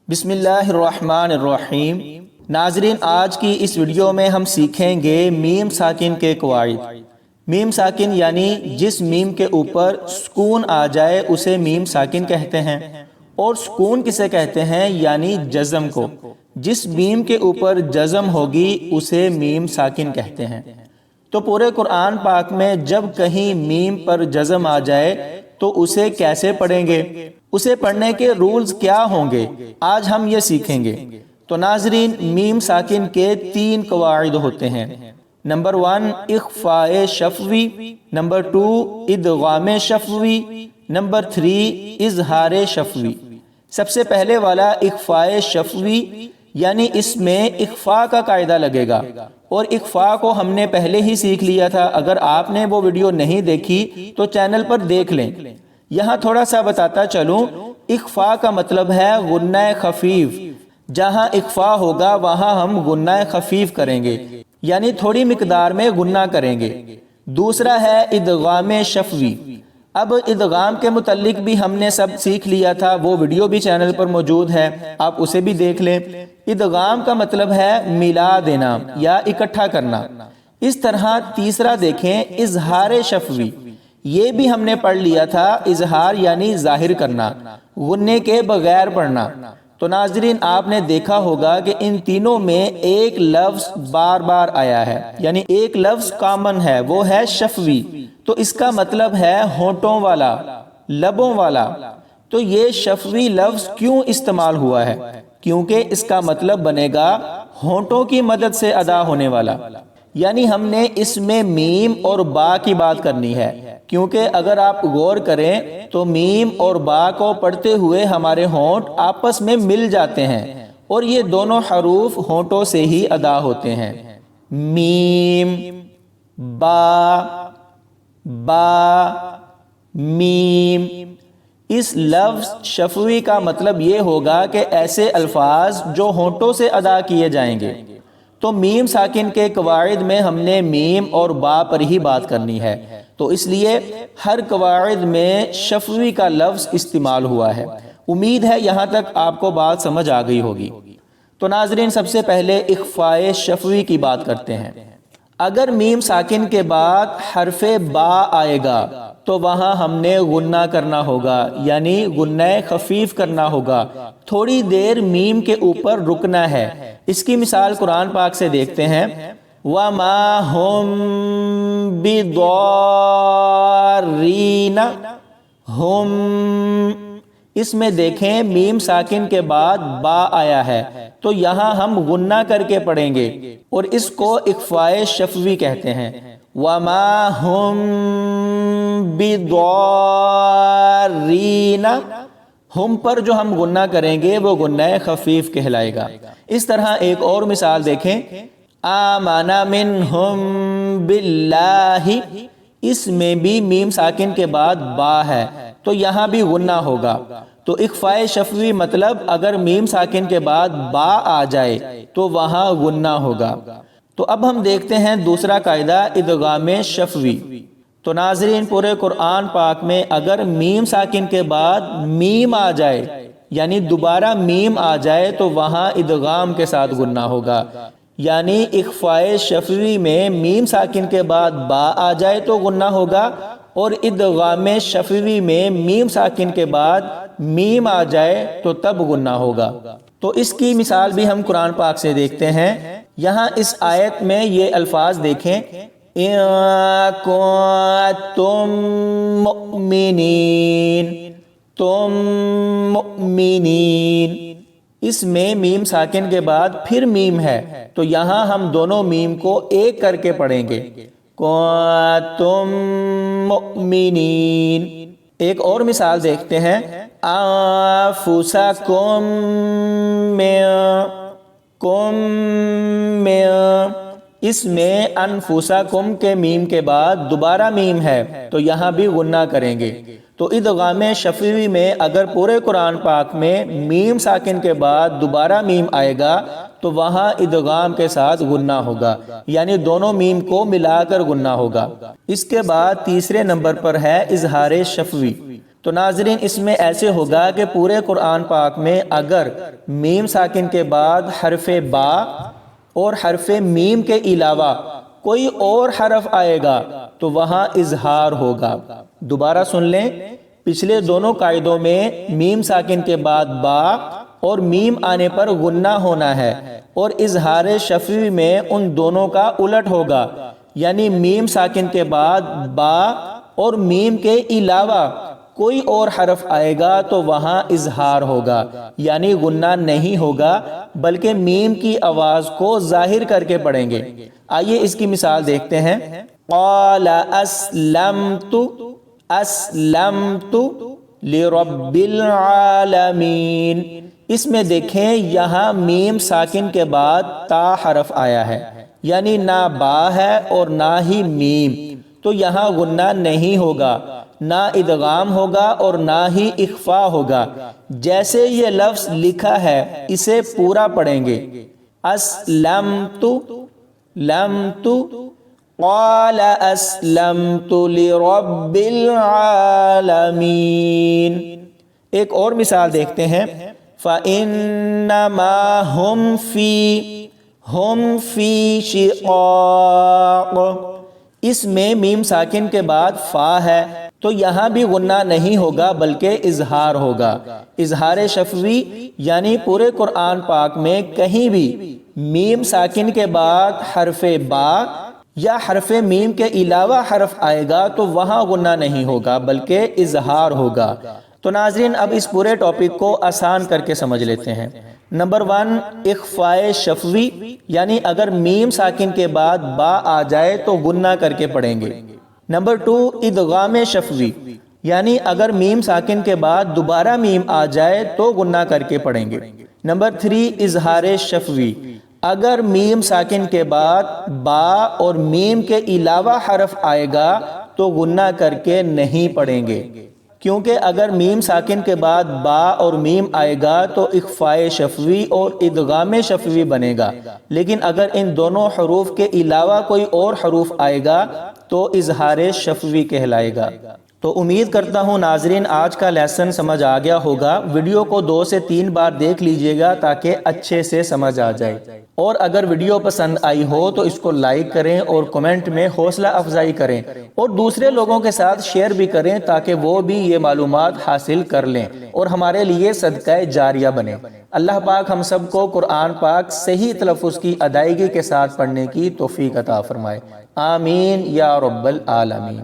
بسم اللہ الرحمن الرحیم۔ ناظرین، آج کی اس ویڈیو میں ہم سیکھیں گے میم ساکن کے قواعد۔ میم ساکن یعنی جس میم کے اوپر سکون آ جائے اسے میم ساکن کہتے ہیں، اور سکون کسے کہتے ہیں یعنی جزم کو۔ جس میم کے اوپر جزم ہوگی اسے میم ساکن کہتے ہیں۔ تو پورے قرآن پاک میں جب کہیں میم پر جزم آ جائے تو اسے کیسے پڑھیں گے، اسے پڑھنے کے رولز کیا ہوں گے، آج ہم یہ سیکھیں گے۔ تو ناظرین، میم ساکن کے 3 قواعد ہوتے ہیں۔ نمبر 1 اخفاء شفوی، نمبر 2 ادغام شفوی، نمبر 3 اظہار شفوی۔ سب سے پہلے والا اخفاء شفوی، یعنی اس میں اخفاء کا قاعدہ لگے گا، اور اخفاء کو ہم نے پہلے ہی سیکھ لیا تھا۔ اگر آپ نے وہ ویڈیو نہیں دیکھی تو چینل پر دیکھ لیں۔ یہاں تھوڑا سا بتاتا چلوں، اخفاء کا مطلب ہے غنہ خفیف۔ جہاں اخفاء ہوگا وہاں ہم غنہ خفیف کریں گے، یعنی تھوڑی مقدار میں غنہ کریں گے۔ دوسرا ہے ادغام شفوی۔ اب ادغام کے متعلق بھی ہم نے سب سیکھ لیا تھا، وہ ویڈیو بھی چینل پر موجود ہے، آپ اسے بھی دیکھ لیں۔ ادغام کا مطلب ہے ملا دینا یا اکٹھا کرنا۔ اس طرح تیسرا دیکھیں اظہار شفوی، یہ بھی ہم نے پڑھ لیا تھا۔ اظہار یعنی ظاہر کرنا، غنے کے بغیر پڑھنا۔ تو ناظرین، آپ نے دیکھا ہوگا کہ ان تینوں میں ایک لفظ بار بار آیا ہے، یعنی ایک لفظ کامن ہے، وہ ہے شفوی۔ تو اس کا مطلب ہے ہونٹوں والا، لبوں والا۔ تو یہ شفوی لفظ کیوں استعمال ہوا ہے؟ کیونکہ اس کا مطلب بنے گا ہونٹوں کی مدد سے ادا ہونے والا، یعنی ہم نے اس میں میم اور با کی بات کرنی ہے۔ کیونکہ اگر آپ غور کریں تو میم اور با کو پڑھتے ہوئے ہمارے ہونٹ آپس میں مل جاتے ہیں، اور یہ دونوں حروف ہونٹوں سے ہی ادا ہوتے ہیں۔ میم، با، با، میم۔ اس لفظ شفوی کا مطلب یہ ہوگا کہ ایسے الفاظ جو ہونٹوں سے ادا کیے جائیں گے۔ تو میم ساکن کے قواعد میں ہم نے میم اور با پر ہی بات کرنی ہے، تو اس لیے ہر قواعد میں شفوی کا لفظ استعمال ہوا ہے۔ امید ہے یہاں تک آپ کو بات سمجھ آ گئی ہوگی۔ تو ناظرین، سب سے پہلے اخفاء شفوی کی بات کرتے ہیں۔ اگر میم ساکن کے بعد حرف با آئے گا تو وہاں ہم نے غنہ کرنا ہوگا، یعنی غنہ خفیف کرنا ہوگا، تھوڑی دیر میم کے اوپر رکنا ہے۔ اس کی مثال قرآن پاک سے دیکھتے ہیں۔ وَمَا هُمْ بِضَارِّينَ، ہم، اس میں دیکھیں میم ساکن کے بعد با آیا ہے، تو یہاں ہم غنہ کر کے پڑھیں گے، اور اس کو اخفاء شفوی کہتے ہیں۔ وَمَا هُمْ بِضَارِّينَ، ہم پر جو ہم غنہ کریں گے وہ غنہ خفیف کہلائے گا۔ اس طرح ایک اور مثال دیکھیں۔ آمَنَ مِنْهُمْ بِاللَّهِ، اس میں بھی میم ساکن کے بعد با ہے، تو یہاں بھی غنہ ہوگا۔ تو اخفاء شفوی مطلب اگر میم ساکن کے بعد با آ جائے تو وہاں غنہ ہوگا۔ تو اب ہم دیکھتے ہیں دوسرا قاعدہ ادغام شفوی۔ تو ناظرین، پورے قرآن پاک میں اگر میم ساکن کے بعد میم آ جائے، یعنی دوبارہ میم آ جائے، تو وہاں ادغام کے ساتھ غنہ ہوگا۔ یعنی اخفاء شفوی میں میم ساکن کے بعد با آ جائے تو غنہ ہوگا، اور ادغام شفوی میں میم ساکن کے بعد میم آ جائے تو تب غنہ ہوگا۔ تو اس کی مثال بھی ہم قرآن پاک سے دیکھتے ہیں۔ یہاں اس آیت میں یہ الفاظ دیکھیں، اِن کُنتُم مُؤْمِنِین، تم مؤمنین۔ اس میں میم ساکن کے بعد پھر میم ہے، تو یہاں ہم دونوں میم کو ایک کر کے پڑھیں گے، کنتم مؤمنین۔ ایک اور مثال دیکھتے ہیں۔ انفسکم میں، اس میں انفسکم کے میم کے بعد دوبارہ میم ہے، تو یہاں بھی غنہ کریں گے۔ تو ادغام شفوی میں اگر پورے قرآن پاک میں میم ساکن کے بعد دوبارہ میم آئے گا تو وہاں ادغام کے ساتھ غنہ ہوگا، یعنی دونوں میم کو ملا کر غنہ ہوگا۔ اس کے بعد تیسرے نمبر پر ہے اظہار شفوی۔ تو ناظرین اس میں ایسے ہوگا کہ پورے قرآن پاک میں اگر میم ساکن کے بعد حرف با اور حرف میم کے علاوہ کوئی اور حرف آئے گا تو وہاں اظہار ہوگا۔ دوبارہ سن لیں، پچھلے دونوں قاعدوں میں میم ساکن کے بعد با اور میم آنے پر غنہ ہونا ہے، اور اظہار شفوی میں ان دونوں کا الٹ ہوگا، یعنی میم ساکن کے بعد با اور میم کے علاوہ کوئی اور حرف آئے گا تو وہاں اظہار ہوگا، یعنی غنہ نہیں ہوگا بلکہ میم کی آواز کو ظاہر کر کے پڑھیں گے۔ آئیے اس کی مثال دیکھتے ہیں۔ قال اسلمت اسلمت لرب العالمین۔ اس میں دیکھیں یہاں میم ساکن کے بعد تا حرف آیا ہے، یعنی نہ با ہے اور نہ ہی میم، تو یہاں غنہ نہیں ہوگا، نہ ادغام ہوگا اور نہ ہی اخفا ہوگا۔ جیسے یہ لفظ لکھا ہے اسے پورا پڑھیں گے۔ اسلمت لمت قال اسلمت لرب العالمین۔ ایک اور مثال دیکھتے ہیں۔ فَإِنَّمَا هُمْ فِي شِقَاقٍ۔ اس میں میم ساکن کے بعد فا ہے تو یہاں بھی غنہ نہیں ہوگا بلکہ اظہار ہوگا۔ اظہار شفوی یعنی پورے قرآن پاک میں کہیں بھی میم ساکن کے بعد حرف با یا حرف میم کے علاوہ حرف آئے گا تو وہاں غنہ نہیں ہوگا بلکہ اظہار ہوگا۔ تو ناظرین اب اس پورے ٹاپک کو آسان کر کے سمجھ لیتے ہیں۔ نمبر 1 اخفاء شفوی، یعنی اگر میم ساکن کے بعد با آ جائے تو غنہ کر کے پڑھیں گے۔ نمبر 2 ادغام شفوی، یعنی اگر میم ساکن کے بعد دوبارہ میم آ جائے تو غنہ کر کے پڑھیں گے۔ نمبر 3 اظہار شفوی، اگر میم ساکن کے بعد با اور میم کے علاوہ حرف آئے گا تو غنہ کر کے نہیں پڑھیں گے، کیونکہ اگر میم ساکن کے بعد با اور میم آئے گا تو اخفاء شفوی اور ادغام شفوی بنے گا، لیکن اگر ان دونوں حروف کے علاوہ کوئی اور حروف آئے گا تو اظہار شفوی کہلائے گا۔ تو امید کرتا ہوں ناظرین آج کا لیسن سمجھ آ گیا ہوگا۔ ویڈیو کو 2 سے 3 بار دیکھ لیجئے گا تاکہ اچھے سے سمجھ آ جائے، اور اگر ویڈیو پسند آئی ہو تو اس کو لائک کریں اور کمنٹ میں حوصلہ افزائی کریں، اور دوسرے لوگوں کے ساتھ شیئر بھی کریں تاکہ وہ بھی یہ معلومات حاصل کر لیں اور ہمارے لیے صدقہ جاریہ بنے۔ اللہ پاک ہم سب کو قرآن پاک صحیح تلفظ کی ادائیگی کے ساتھ پڑھنے کی توفیق عطا فرمائے۔ آمین یا رب العالمین۔